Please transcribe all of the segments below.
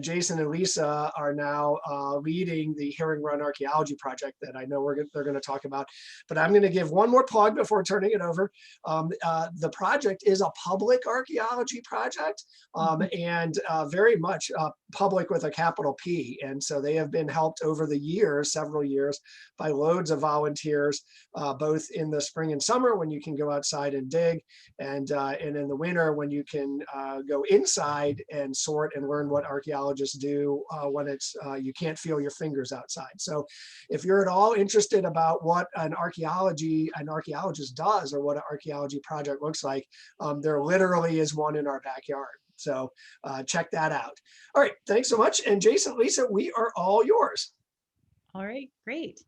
Jason and Lisa are now leading the Herring Run Archaeology Project that I know they're going to talk about. But I'm going to give one more plug before turning it over. The project is a public archaeology project and very much public with a capital P. And so they have been helped over the years, several years, by loads of volunteers, both in the spring and summer when you can go outside and dig, and in the winter when you can go inside and sort and learn what archaeologists do when it's you can't feel your fingers outside. So if you're at all interested about what an archaeologist does or what an archaeology project looks like, there literally is one in our backyard. So check that out. All right, thanks so much. And Jason, Lisa, we are all yours. All right, great.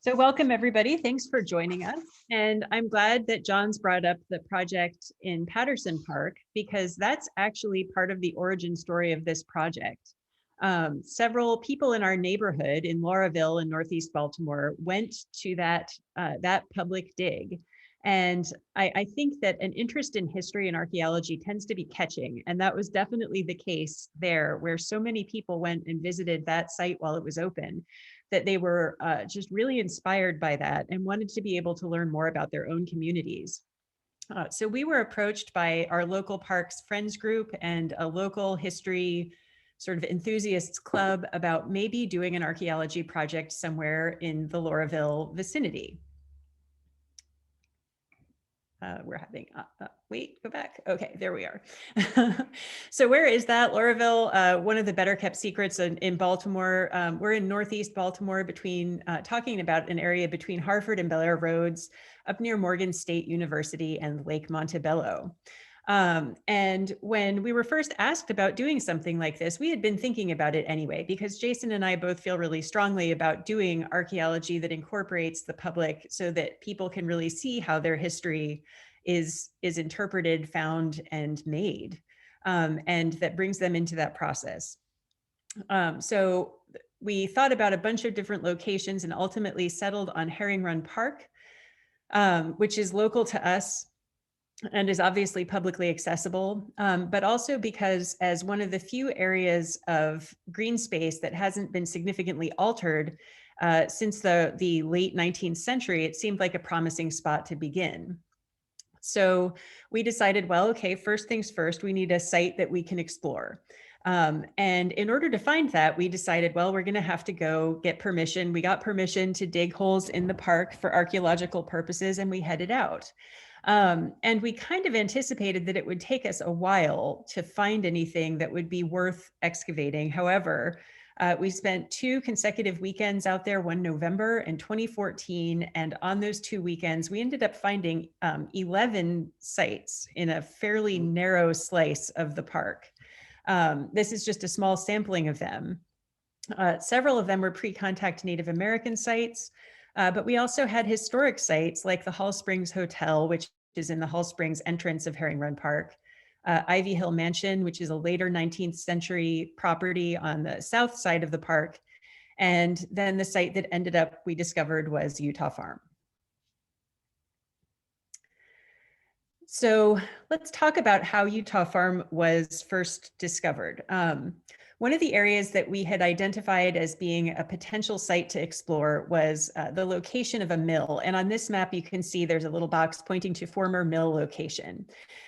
So welcome everybody, thanks for joining us. And I'm glad that John's brought up the project in Patterson Park, because that's actually part of the origin story of this project. Several people in our neighborhood in Lauraville in Northeast Baltimore went to that public dig. And I think that an interest in history and archaeology tends to be catching. And that was definitely the case there, where so many people went and visited that site while it was open, that they were just really inspired by that and wanted to be able to learn more about their own communities. So we were approached by our local Parks Friends group and a local history sort of enthusiasts club about maybe doing an archaeology project somewhere in the Lauraville vicinity. We're having, wait, go back. Okay, there we are. So where is that? Lauraville, one of the better kept secrets in Baltimore. We're in Northeast Baltimore between, talking about an area between Harford and Bel Air Roads, up near Morgan State University and Lake Montebello. And when we were first asked about doing something like this, we had been thinking about it anyway, because Jason and I both feel really strongly about doing archaeology that incorporates the public so that people can really see how their history is interpreted, found, and made, and that brings them into that process. So we thought about a bunch of different locations and ultimately settled on Herring Run Park, which is local to us and is obviously publicly accessible, but also because as one of the few areas of green space that hasn't been significantly altered since the late 19th century, it seemed like a promising spot to begin. So we decided, well, okay, first things first, we need a site that we can explore. And in order to find that, we decided, well, we're going to have to go get permission. We got permission to dig holes in the park for archaeological purposes, and we headed out. And we kind of anticipated that it would take us a while to find anything that would be worth excavating. However, we spent 2 consecutive weekends out there, one November and 2014. And on those 2 weekends, we ended up finding 11 sites in a fairly narrow slice of the park. This is just a small sampling of them. Several of them were pre-contact Native American sites, but we also had historic sites like the Hall Springs Hotel, which is in the Hall Springs entrance of Herring Run Park, Ivy Hill Mansion, which is a later 19th century property on the south side of the park. And then the site that ended up, we discovered, was Eutaw Farm. So let's talk about how Eutaw Farm was first discovered. One of the areas that we had identified as being a potential site to explore was the location of a mill. And on this map, you can see there's a little box pointing to former mill location.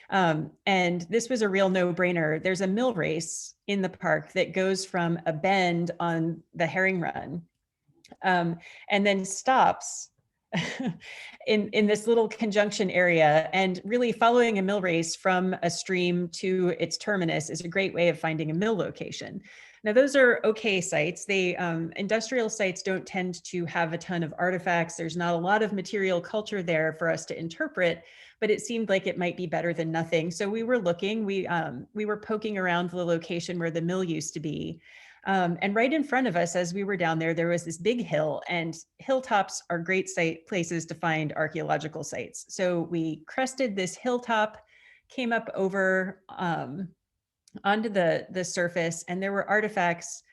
And this was a real no-brainer. There's a mill race in the park that goes from a bend on the Herring Run and then stops in this little conjunction area. And really following a mill race from a stream to its terminus is a great way of finding a mill location. Now, those are okay sites. Industrial sites don't tend to have a ton of artifacts. There's not a lot of material culture there for us to interpret, but it seemed like it might be better than nothing. So we were looking, we were poking around the location where the mill used to be. And right in front of us, as we were down there, there was this big hill, and hilltops are great places to find archaeological sites. So we crested this hilltop, came up over onto the surface, and there were artifacts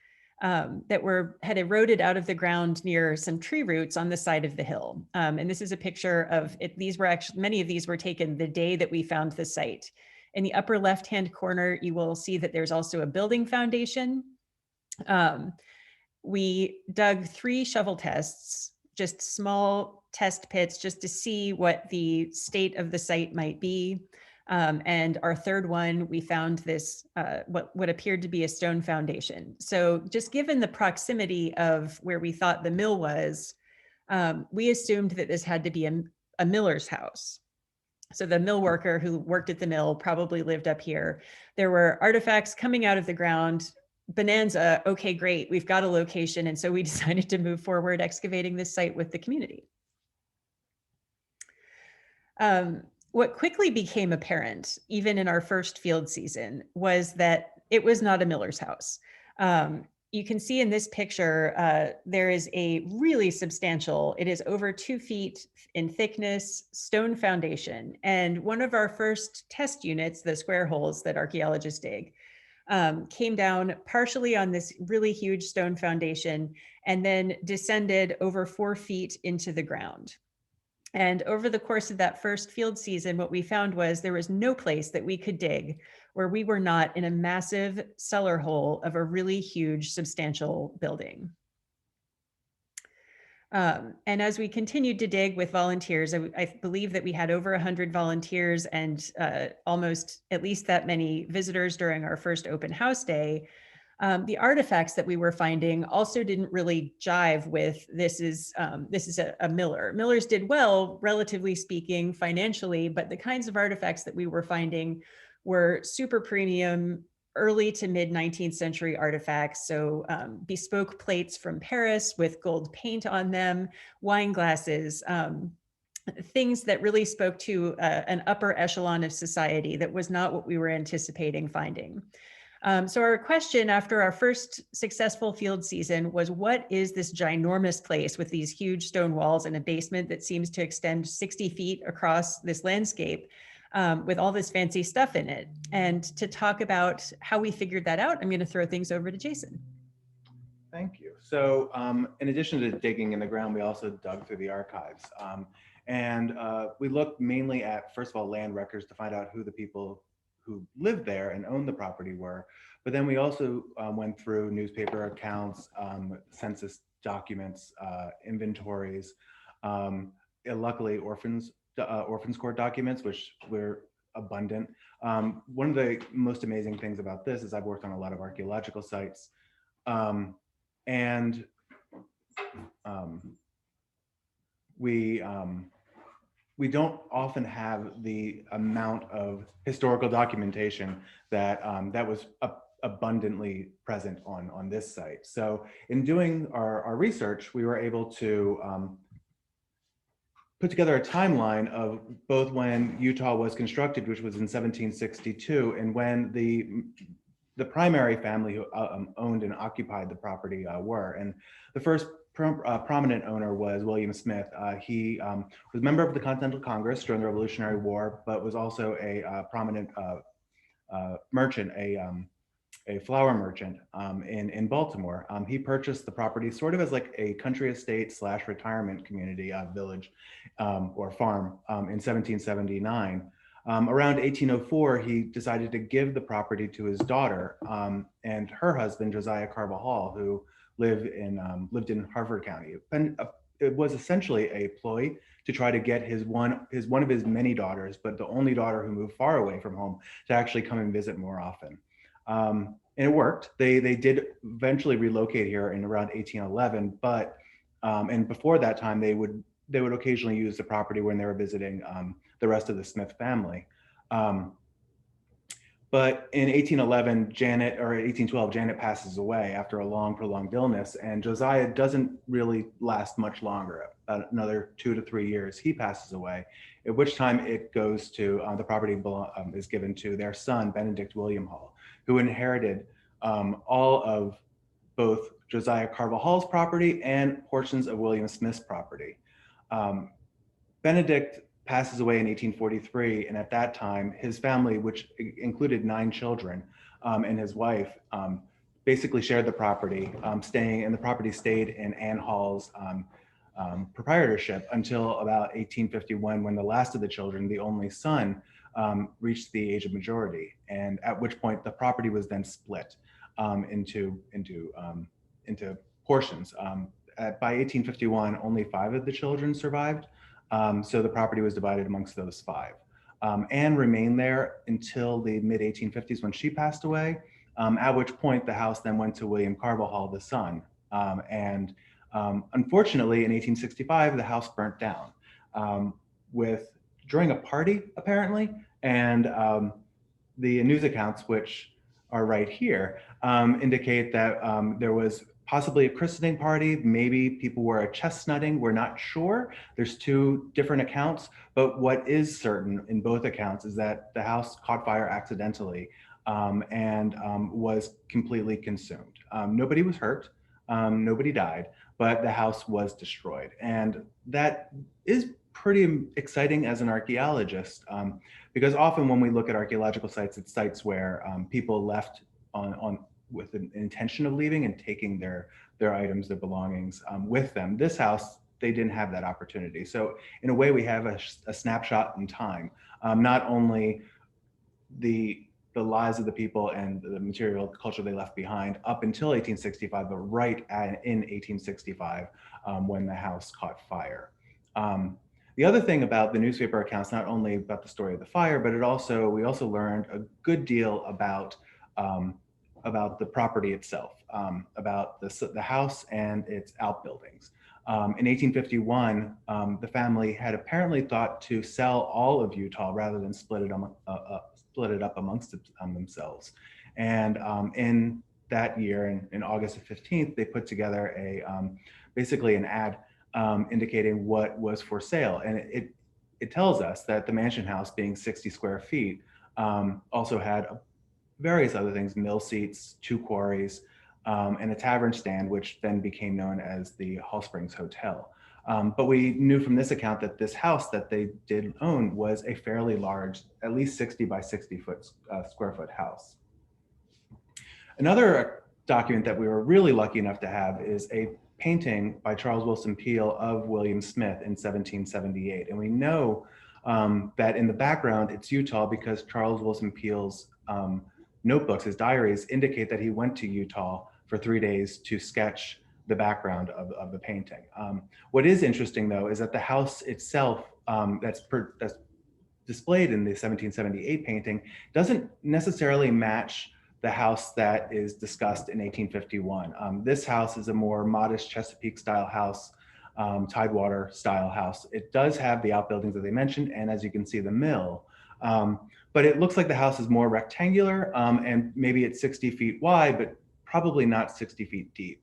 that had eroded out of the ground near some tree roots on the side of the hill. And this is a picture of it. These were actually, many of these were taken the day that we found the site. In the upper left-hand corner, you will see that there's also a building foundation. We dug 3 shovel tests, just small test pits, just to see what the state of the site might be. And our third one, we found this, what appeared to be a stone foundation. So just given the proximity of where we thought the mill was, we assumed that this had to be a miller's house. So the mill worker who worked at the mill probably lived up here. There were artifacts coming out of the ground. Bonanza, okay, great, we've got a location. And so we decided to move forward excavating this site with the community. What quickly became apparent, even in our first field season, was that it was not a miller's house. You can see in this picture, there is a really substantial, it is over 2 feet in thickness, stone foundation. And one of our first test units, the square holes that archaeologists dig, came down partially on this really huge stone foundation and then descended over 4 feet into the ground. And over the course of that first field season, what we found was there was no place that we could dig where we were not in a massive cellar hole of a really huge, substantial building. And as we continued to dig with volunteers, I believe that we had over 100 volunteers and almost at least that many visitors during our first open house day. The artifacts that we were finding also didn't really jive with this is a miller. Millers did well, relatively speaking, financially, but the kinds of artifacts that we were finding were super premium, early to mid 19th century artifacts. So bespoke plates from Paris with gold paint on them, wine glasses, things that really spoke to an upper echelon of society that was not what we were anticipating finding. So our question after our first successful field season was, what is this ginormous place with these huge stone walls and a basement that seems to extend 60 feet across this landscape with all this fancy stuff in it? And to talk about how we figured that out, I'm going to throw things over to Jason. Thank you. So in addition to digging in the ground, we also dug through the archives. And we looked mainly at, first of all, land records to find out who the people who lived there and owned the property were. But then we also went through newspaper accounts, census documents, inventories, and luckily orphans court documents, which were abundant. One of the most amazing things about this is I've worked on a lot of archaeological sites, and we don't often have the amount of historical documentation that that was abundantly present on this site. So in doing our research, we were able to put together a timeline of both when Eutaw was constructed, which was in 1762, and when the primary family who owned and occupied the property were. And the first prominent owner was William Smith. He was a member of the Continental Congress during the Revolutionary War, but was also a prominent merchant, a flour merchant in Baltimore. He purchased the property sort of as like a country estate / retirement community village or farm in 1779. Around 1804, he decided to give the property to his daughter and her husband, Josiah Carvajal, who lived in Harford County. And it was essentially a ploy to try to get one of his many daughters, but the only daughter who moved far away from home, to actually come and visit more often. And it worked. They did eventually relocate here in around 1811, but and before that time, they would occasionally use the property when they were visiting the rest of the Smith family. But in 1812, Janet passes away after a long, prolonged illness, and Josiah doesn't really last much longer, about another 2 to 3 years. He passes away, at which time it goes to, the property is given to their son, Benedict William Hall, who inherited all of both Josiah Carvajal's property and portions of William Smith's property. Benedict passes away in 1843, and at that time, his family, which included 9 children, and his wife, basically shared the property, and the property stayed in Ann Hall's proprietorship until about 1851, when the last of the children, the only son, reached the age of majority, and at which point the property was then split into portions. By 1851, only 5 of the children survived, so the property was divided amongst those 5. Anne remained there until the mid-1850s when she passed away, at which point the house then went to William Carvajal, the son. Unfortunately, in 1865, the house burnt down during a party, apparently, and the news accounts, which are right here, indicate that there was possibly a christening party, maybe people were chestnutting, we're not sure. There's 2 different accounts, but what is certain in both accounts is that the house caught fire accidentally and was completely consumed. Nobody was hurt, nobody died, but the house was destroyed. And that is pretty exciting as an archaeologist, because often when we look at archaeological sites, it's sites where people left with an intention of leaving and taking their items, their belongings with them. This house, they didn't have that opportunity. So in a way, we have a snapshot in time, not only the lives of the people and the material culture they left behind up until 1865, but right in 1865 when the house caught fire. The other thing about the newspaper accounts, not only about the story of the fire, but we also learned a good deal about the property itself, about the house and its outbuildings. In 1851, the family had apparently thought to sell all of Eutaw rather than split it up amongst themselves. And in that year, in August 15th, they put together basically an ad indicating what was for sale. And it tells us that the mansion house, being 60 square feet, also had various other things: mill seats, 2 quarries, and a tavern stand, which then became known as the Hall Springs Hotel. But we knew from this account that this house that they did own was a fairly large, at least 60 by 60 square foot house. Another document that we were really lucky enough to have is a painting by Charles Willson Peale of William Smith in 1778. And we know that in the background, it's Eutaw because Charles Willson Peale's notebooks, his diaries, indicate that he went to Eutaw for 3 days to sketch the background of the painting. What is interesting, though, is that the house itself that's displayed in the 1778 painting doesn't necessarily match the house that is discussed in 1851. This house is a more modest Chesapeake style house, Tidewater style house. It does have the outbuildings that they mentioned, and as you can see, the mill. But it looks like the house is more rectangular, and maybe it's 60 feet wide, but probably not 60 feet deep.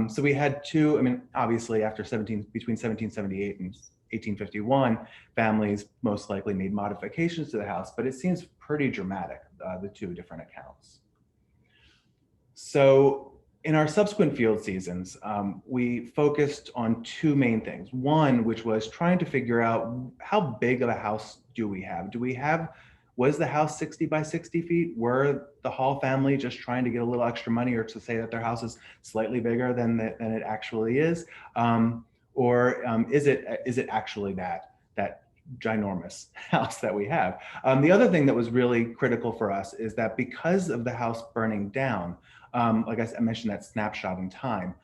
So we had 2, I mean, obviously between 1778 and 1851, families most likely made modifications to the house, but it seems pretty dramatic, the 2 different accounts. So in our subsequent field seasons, we focused on 2 main things. One, which was trying to figure out how big of a house do we have? Was the house 60 by 60 feet? Were the Hall family just trying to get a little extra money, or to say that their house is slightly bigger than it actually is? Or is it actually that ginormous house that we have? The other thing that was really critical for us is that because of the house burning down, like I mentioned, that snapshot in time,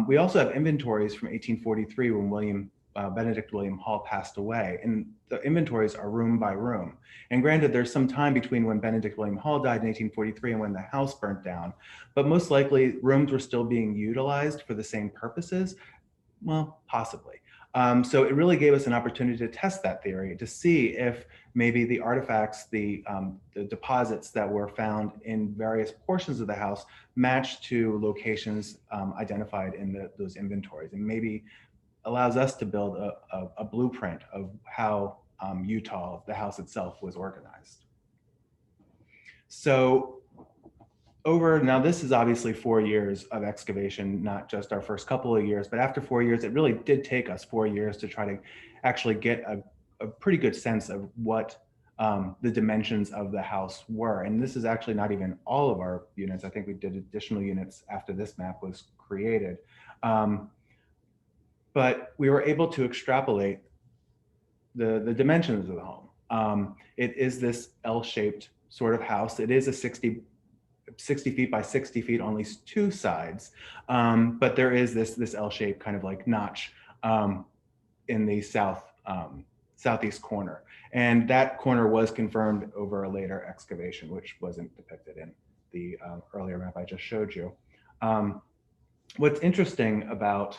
we also have inventories from 1843 when Benedict William Hall passed away, and the inventories are room by room. And granted, there's some time between when Benedict William Hall died in 1843 and when the house burnt down, but most likely rooms were still being utilized for the same purposes. Well, possibly. So it really gave us an opportunity to test that theory, to see if maybe the artifacts, the deposits that were found in various portions of the house matched to locations identified in those inventories, and maybe allows us to build a blueprint of how Eutaw, the house itself, was organized. So now this is obviously 4 years of excavation, not just our first couple of years, but after 4 years, it really did take us 4 years to try to actually get a pretty good sense of what the dimensions of the house were. And this is actually not even all of our units. I think we did additional units after this map was created. But we were able to extrapolate the dimensions of the home. It is this L-shaped sort of house. It is a 60 feet by 60 feet, only two sides. But there is this L-shaped kind of like notch in the southeast corner. And that corner was confirmed over a later excavation, which wasn't depicted in the earlier map I just showed you. What's interesting about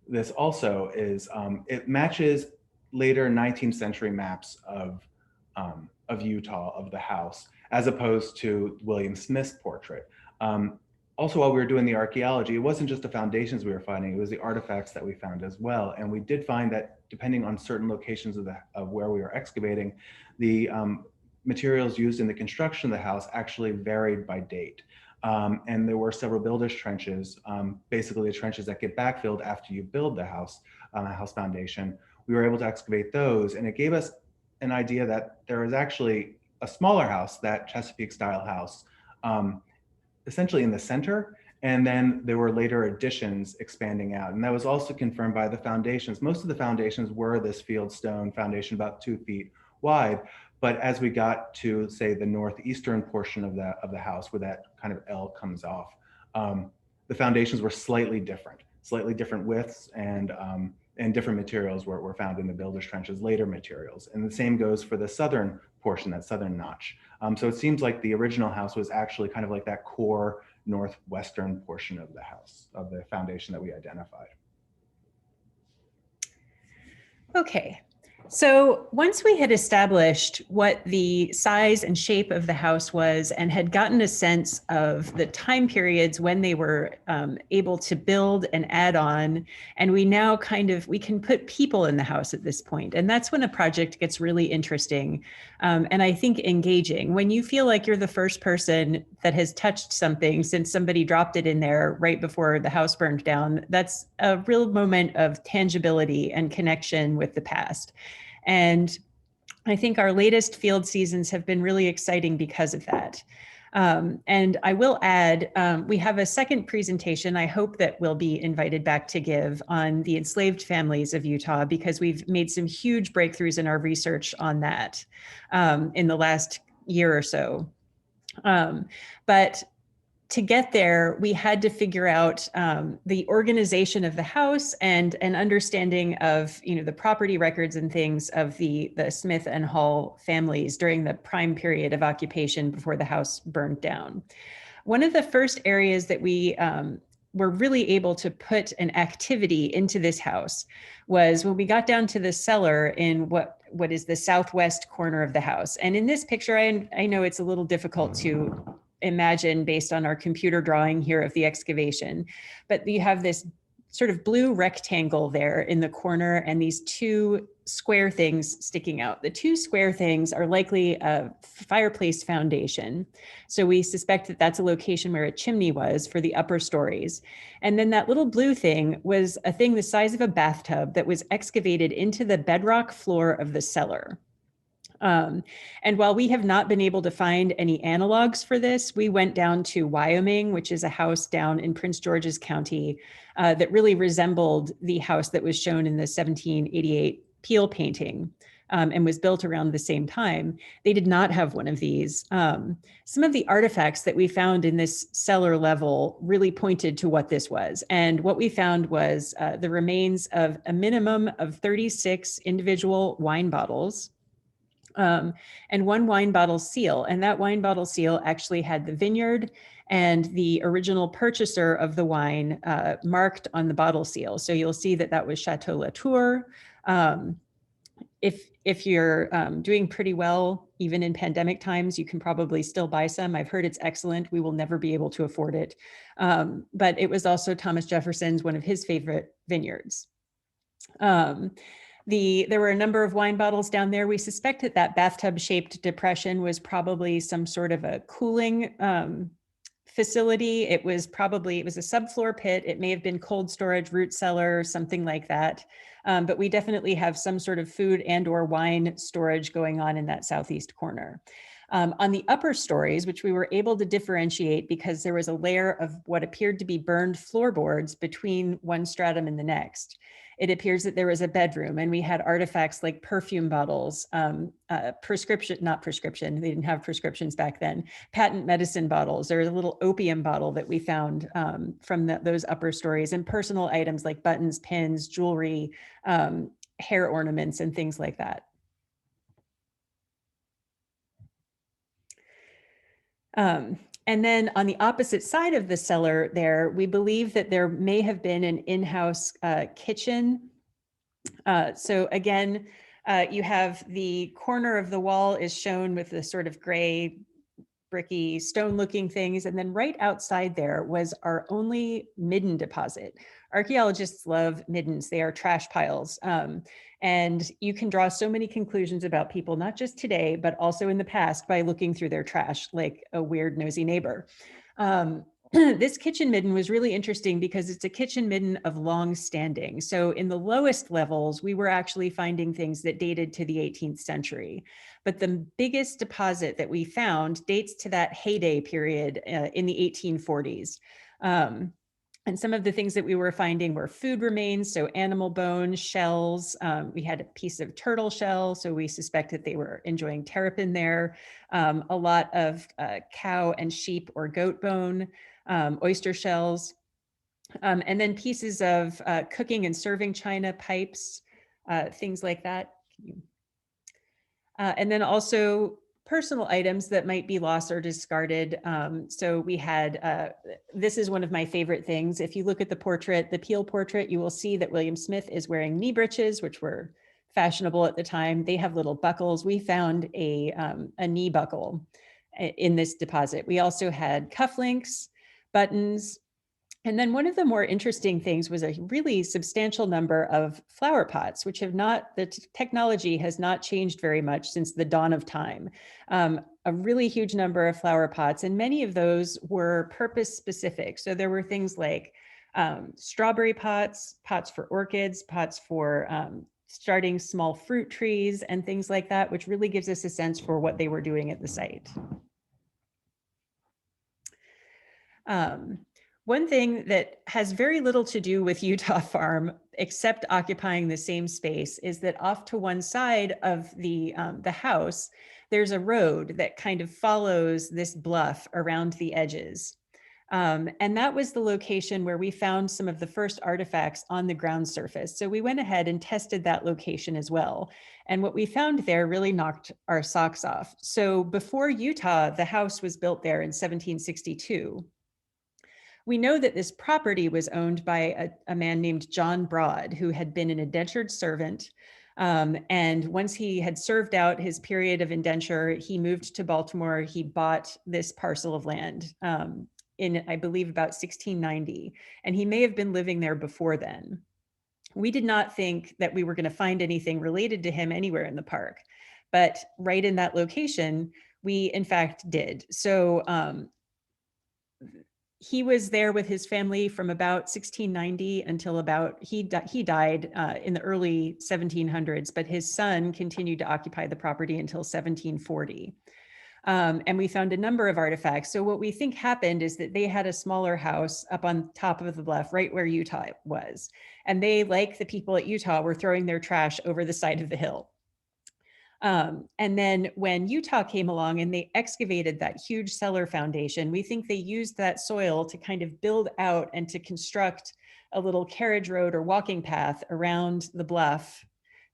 this also is it matches later 19th century maps of Eutaw, of the house, as opposed to William Smith's portrait. Also, while we were doing the archaeology, it wasn't just the foundations we were finding, it was the artifacts that we found as well. And we did find that depending on certain locations of where we were excavating, the materials used in the construction of the house actually varied by date. And there were several builders' trenches, basically the trenches that get backfilled after you build the house, a house foundation. We were able to excavate those, and it gave us an idea that there was actually a smaller house, that Chesapeake style house, essentially in the center, and then there were later additions expanding out. And that was also confirmed by the foundations. Most of the foundations were this field stone foundation, about 2 feet wide. But as we got to, say, the northeastern portion of the house, where that kind of L comes off, the foundations were slightly different widths, and different materials were found in the builder's trenches, later materials. And the same goes for the southern portion, that southern notch. So it seems like the original house was actually kind of like that core northwestern portion of the house, of the foundation that we identified. Okay. So once we had established what the size and shape of the house was and had gotten a sense of the time periods when they were able to build and add on, and we now we can put people in the house at this point. And that's when a project gets really interesting and I think engaging. When you feel like you're the first person that has touched something since somebody dropped it in there right before the house burned down, that's a real moment of tangibility and connection with the past. And I think our latest field seasons have been really exciting because of that. And I will add, we have a second presentation I hope that we'll be invited back to give on the enslaved families of Eutaw, because we've made some huge breakthroughs in our research on that in the last year or so. But to get there, we had to figure out the organization of the house and an understanding of, the property records and things of the Smith and Hall families during the prime period of occupation before the house burned down. One of the first areas that we were really able to put an activity into this house was when we got down to the cellar in what is the southwest corner of the house. And in this picture, I know it's a little difficult to imagine based on our computer drawing here of the excavation, but you have this sort of blue rectangle there in the corner and these two square things sticking out. The two square things are likely a fireplace foundation. So we suspect that that's a location where a chimney was for the upper stories. And then that little blue thing was a thing the size of a bathtub that was excavated into the bedrock floor of the cellar. And while we have not been able to find any analogs for this, we went down to Wyoming, which is a house down in Prince George's County that really resembled the house that was shown in the 1788 Peel painting and was built around the same time. They did not have one of these. Some of the artifacts that we found in this cellar level really pointed to what this was. And what we found was the remains of a minimum of 36 individual wine bottles, and one wine bottle seal. And that wine bottle seal actually had the vineyard and the original purchaser of the wine marked on the bottle seal. So you'll see that that was Chateau Latour. If you're doing pretty well, even in pandemic times, you can probably still buy some. I've heard it's excellent. We will never be able to afford it. But it was also Thomas Jefferson's, one of his favorite vineyards. There were a number of wine bottles down there. We suspect that that bathtub-shaped depression was probably some sort of a cooling facility. It was a subfloor pit. It may have been cold storage, root cellar, something like that. But we definitely have some sort of food and or wine storage going on in that southeast corner. On the upper stories, which we were able to differentiate because there was a layer of what appeared to be burned floorboards between one stratum and the next, it appears that there was a bedroom, and we had artifacts like perfume bottles, not prescription, they didn't have prescriptions back then, patent medicine bottles. There was a little opium bottle that we found from those upper stories, and personal items like buttons, pins, jewelry, hair ornaments, and things like that. And then on the opposite side of the cellar there, we believe that there may have been an in-house kitchen. So again, you have the corner of the wall is shown with the sort of gray, bricky, stone-looking things. And then right outside there was our only Midden deposit. Archaeologists love Middens. They are trash piles. And you can draw so many conclusions about people, not just today, but also in the past by looking through their trash like a weird, nosy neighbor. This kitchen midden was really interesting because it's a kitchen midden of long standing. So in the lowest levels, we were actually finding things that dated to the 18th century. But the biggest deposit that we found dates to that heyday period in the 1840s. And some of the things that we were finding were food remains, so animal bones, shells. We had a piece of turtle shell, so we suspect that they were enjoying terrapin there. A lot of cow and sheep or goat bone, oyster shells, and then pieces of cooking and serving china, pipes, things like that. And then also personal items that might be lost or discarded. So we had, this is one of my favorite things. If you look at the portrait, the Peel portrait, you will see that William Smith is wearing knee breeches, which were fashionable at the time. They have little buckles. We found a knee buckle in this deposit. We also had cufflinks, buttons. And then one of the more interesting things was a really substantial number of flower pots, which have not, the technology has not changed very much since the dawn of time. A really huge number of flower pots, and many of those were purpose specific. So there were things like strawberry pots, pots for orchids, pots for starting small fruit trees and things like that, which really gives us a sense for what they were doing at the site. One thing that has very little to do with Eutaw Farm, except occupying the same space, is that off to one side of the house, there's a road that kind of follows this bluff around the edges. And that was the location where we found some of the first artifacts on the ground surface. So we went ahead and tested that location as well. And what we found there really knocked our socks off. So before Eutaw, the house was built there in 1762. We know that this property was owned by a man named John Broad, who had been an indentured servant. And once he had served out his period of indenture, he moved to Baltimore. He bought this parcel of land in, I believe, about 1690. And he may have been living there before then. We did not think that we were going to find anything related to him anywhere in the park. But right in that location, we in fact did. So he was there with his family from about 1690 until about, he died in the early 1700s, but his son continued to occupy the property until 1740. And we found a number of artifacts. So what we think happened is that they had a smaller house up on top of the bluff, right where Eutaw was. And they, like the people at Eutaw, were throwing their trash over the side of the hill. And then when Eutaw came along and they excavated that huge cellar foundation, we think they used that soil to kind of build out and to construct a little carriage road or walking path around the bluff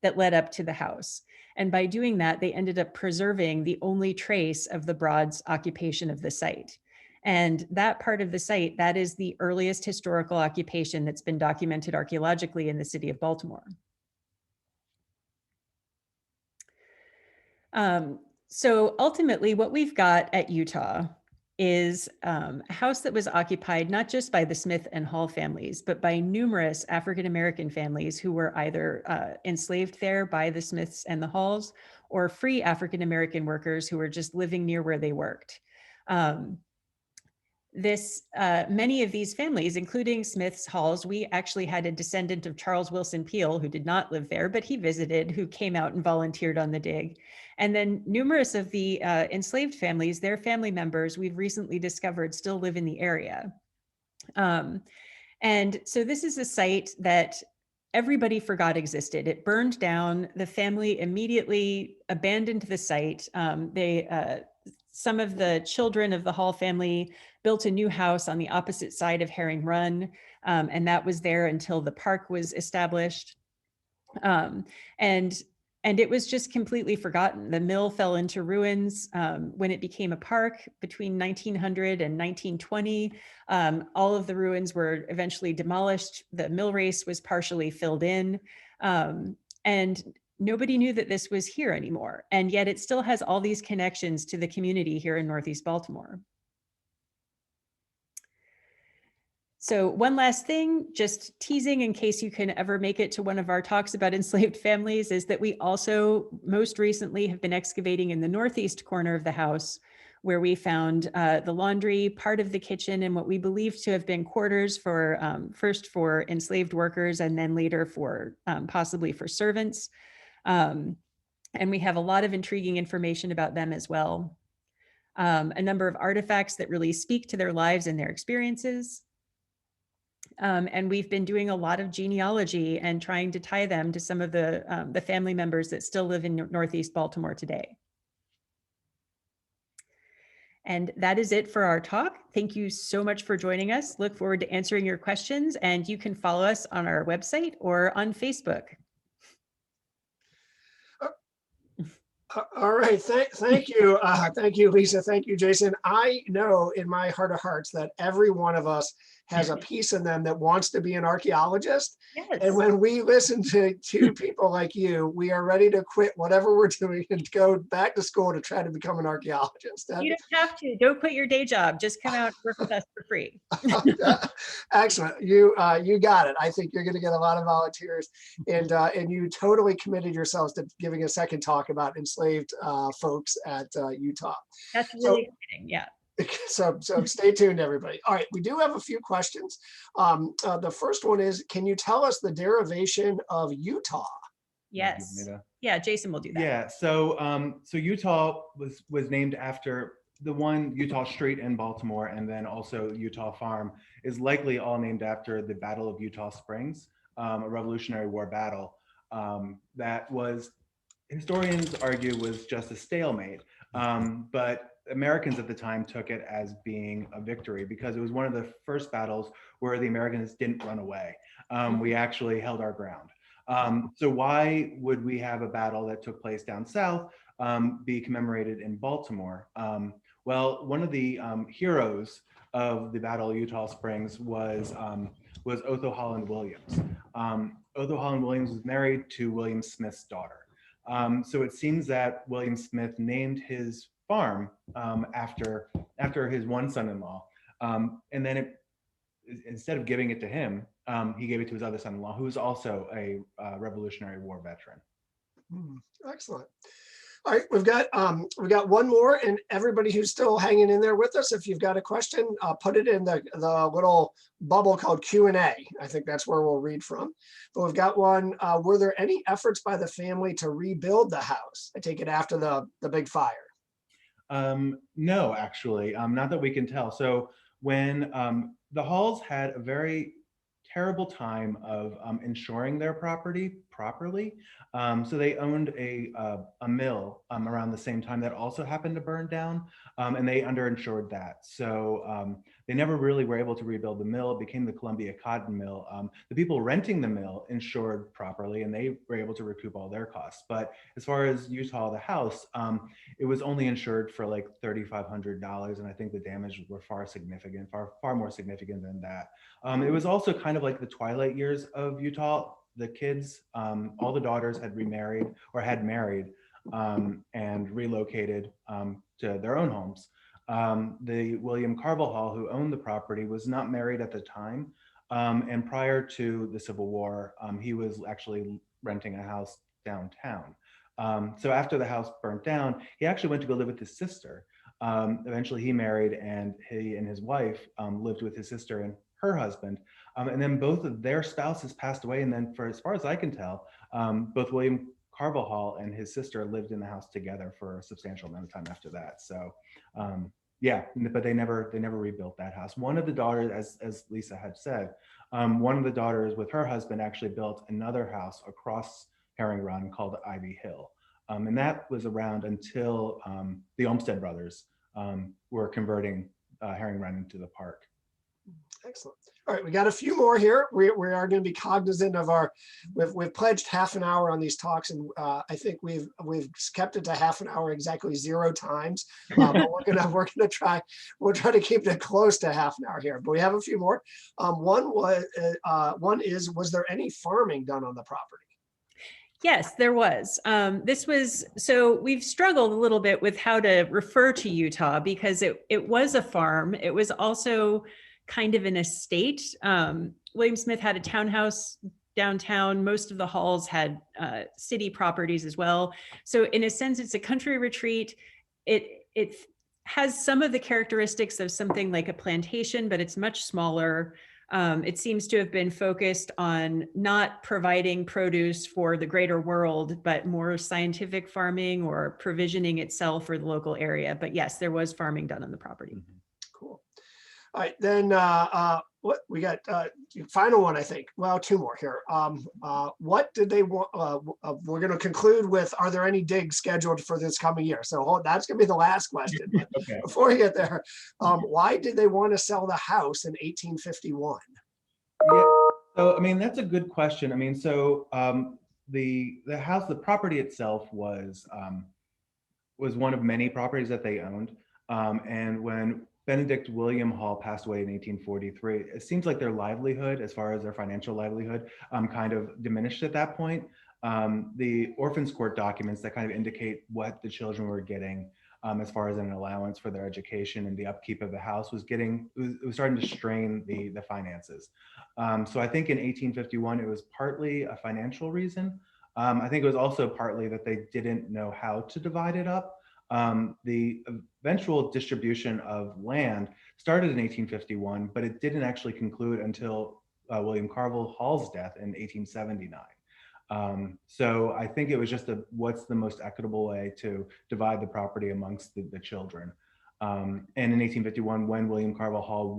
that led up to the house. And by doing that, they ended up preserving the only trace of the Broads' occupation of the site. And that part of the site, that is the earliest historical occupation that's been documented archaeologically in the city of Baltimore. So ultimately what we've got at Eutaw is a house that was occupied not just by the Smith and Hall families, but by numerous African-American families who were either enslaved there by the Smiths and the Halls, or free African-American workers who were just living near where they worked. Many of these families, including Smith's, Halls, we actually had a descendant of Charles Wilson Peel who did not live there, but he visited, who came out and volunteered on the dig. And then numerous of the enslaved families, their family members, we've recently discovered still live in the area. And so this is a site that everybody forgot existed. It burned down. The family immediately abandoned the site. Some of the children of the Hall family built a new house on the opposite side of Herring Run, and that was there until the park was established. And it was just completely forgotten. The mill fell into ruins when it became a park between 1900 and 1920. All of the ruins were eventually demolished. The mill race was partially filled in. And nobody knew that this was here anymore. And yet it still has all these connections to the community here in Northeast Baltimore. So one last thing, just teasing in case you can ever make it to one of our talks about enslaved families, is that we also most recently have been excavating in the northeast corner of the house, where we found the laundry, part of the kitchen, and what we believe to have been quarters for first for enslaved workers and then later for possibly for servants. And we have a lot of intriguing information about them as well. A number of artifacts that really speak to their lives and their experiences. And we've been doing a lot of genealogy and trying to tie them to some of the family members that still live in Northeast Baltimore today. And that is it for our talk. Thank you so much for joining us. Look forward to answering your questions, and you can follow us on our website or on Facebook. All right, thank you. Thank you, Lisa. Thank you, Jason. I know in my heart of hearts that every one of us has a piece in them that wants to be an archaeologist. Yes. And when we listen to people like you, we are ready to quit whatever we're doing and go back to school to try to become an archaeologist. You don't have to. Don't quit your day job. Just come out and work with us for free. Excellent. You got it. I think you're going to get a lot of volunteers, and you totally committed yourselves to giving a second talk about enslaved folks at Eutaw. That's really exciting. Yeah. So stay tuned, everybody. All right, we do have a few questions. The first one is, can you tell us the derivation of Eutaw? Yes. Yeah, Jason will do that. Yeah. So Eutaw was named after the one Eutaw Street in Baltimore, and then also Eutaw Farm is likely all named after the Battle of Eutaw Springs, a Revolutionary War battle that was, historians argue, was just a stalemate. But Americans at the time took it as being a victory because it was one of the first battles where the Americans didn't run away. We actually held our ground. So why would we have a battle that took place down south be commemorated in Baltimore? Well, one of the heroes of the Battle of Eutaw Springs was Eutaw Holland Williams. Eutaw Holland Williams was married to William Smith's daughter. So it seems that William Smith named his farm after his one son-in-law, and then instead of giving it to him, he gave it to his other son-in-law, who was also a Revolutionary War veteran. Excellent. All right, we've got one more, and everybody who's still hanging in there with us, if you've got a question, put it in the little bubble called Q&A. I think that's where we'll read from. But we've got one. Were there any efforts by the family to rebuild the house? I take it after the big fire. No, actually, not that we can tell. So when the Halls had a very terrible time of insuring their property properly. So they owned a mill around the same time that also happened to burn down, and they underinsured that. So they never really were able to rebuild the mill. It became the Columbia Cotton Mill. The people renting the mill insured properly, and they were able to recoup all their costs. But as far as Eutaw, the house, it was only insured for like $3,500, and I think the damage were far more significant than that. It was also kind of like the twilight years of Eutaw. The kids, all the daughters had remarried or had married and relocated to their own homes. The William Carville Hall, who owned the property, was not married at the time. And prior to the Civil War, he was actually renting a house downtown. So after the house burnt down, he actually went to go live with his sister. Eventually he married, and he and his wife lived with his sister and her husband. And then both of their spouses passed away. And then, for as far as I can tell, both William Carville Hall and his sister lived in the house together for a substantial amount of time after that. So yeah, but they never rebuilt that house. One of the daughters, as Lisa had said, one of the daughters with her husband actually built another house across Herring Run called Ivy Hill. And that was around until the Olmsted brothers were converting Herring Run into the park. Excellent. All right, we got a few more here. We are going to be cognizant of our. We've pledged half an hour on these talks, and I think we've kept it to half an hour exactly 0 times. But we're gonna try. We'll try to keep it close to half an hour here. But we have a few more. One was there any farming done on the property? Yes, there was. So we've struggled a little bit with how to refer to Eutaw because it was a farm. It was also kind of an estate. William Smith had a townhouse downtown. Most of the halls had city properties as well. So in a sense, it's a country retreat. It has some of the characteristics of something like a plantation, but it's much smaller. It seems to have been focused on not providing produce for the greater world, but more scientific farming or provisioning itself for the local area. But yes, there was farming done on the property. Cool. All right, then what we got? Final one, I think. Well, 2 more here. What did they want? We're going to conclude with: are there any digs scheduled for this coming year? So that's going to be the last question. But Okay. before we get there, why did they want to sell the house in 1851? Yeah. So I mean, that's a good question. I mean, so the house, the property itself was one of many properties that they owned, and when Benedict William Hall passed away in 1843. It seems like their livelihood, as far as their financial livelihood, kind of diminished at that point. The Orphans Court documents that kind of indicate what the children were getting as far as an allowance for their education and the upkeep of the house was starting to strain the finances. So I think in 1851, it was partly a financial reason. I think it was also partly that they didn't know how to divide it up. The eventual distribution of land started in 1851, but it didn't actually conclude until William Carville Hall's death in 1879. So I think it was just what's the most equitable way to divide the property amongst the children. And in 1851, when William Carville Hall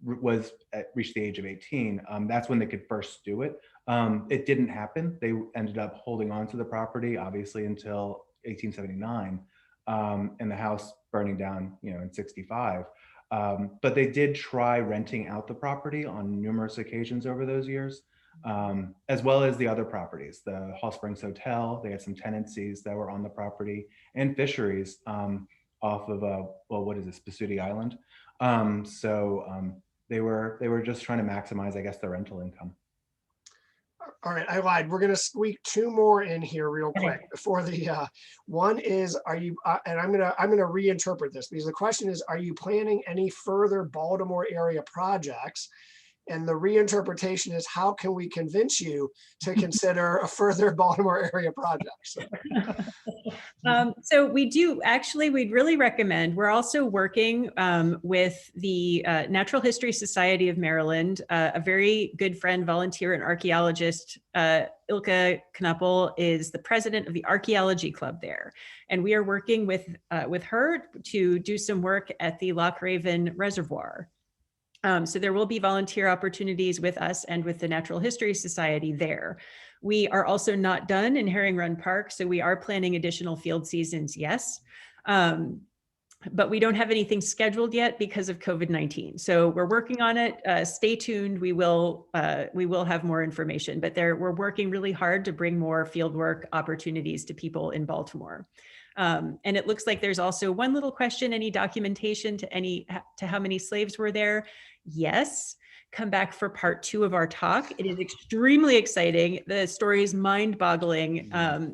reached the age of 18, that's when they could first do it. It didn't happen. They ended up holding on to the property, obviously, until 1879, and the house burning down, in 65. But they did try renting out the property on numerous occasions over those years, as well as the other properties, the Hall Springs Hotel. They had some tenancies that were on the property, and fisheries off of Spasudi Island. So they were just trying to maximize, I guess, their rental income. All right, I lied. We're going to squeak 2 more in here real quick before the one is, are you and I'm going to reinterpret this, because the question is, are you planning any further Baltimore area projects? And the reinterpretation is, how can we convince you to consider a further Baltimore area project? So we'd really recommend, we're also working with the Natural History Society of Maryland. A very good friend, volunteer, and archaeologist, Ilka Knuppel, is the president of the Archaeology Club there. And we are working with her to do some work at the Loch Raven Reservoir. So there will be volunteer opportunities with us and with the Natural History Society there. We are also not done in Herring Run Park, so we are planning additional field seasons, yes. But we don't have anything scheduled yet because of COVID-19. So we're working on it. Stay tuned. We will have more information, but we're working really hard to bring more fieldwork opportunities to people in Baltimore. And it looks like there's also one little question: any documentation to how many slaves were there? Yes. Come back for part 2 of our talk. It is extremely exciting. The story is mind-boggling.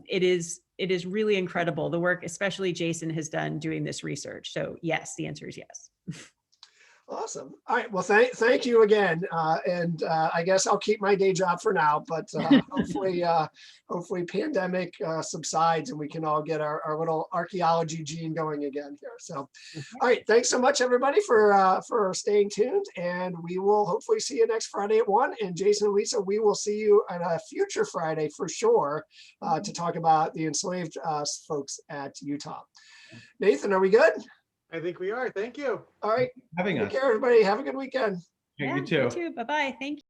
It is really incredible, the work especially Jason has done doing this research. So yes, the answer is yes. Awesome. All right. Well, thank you again. And I guess I'll keep my day job for now, but hopefully pandemic subsides and we can all get our little archaeology gene going again here. So, all right. Thanks so much, everybody, for staying tuned. And we will hopefully see you next Friday at 1. And Jason and Lisa, we will see you on a future Friday for sure to talk about the enslaved folks at Eutaw. Nathan, are we good? I think we are. Thank you. All right. Having Take us. care, everybody. Have a good weekend. Yeah, Yeah, you too. You too. Bye-bye. Thank you.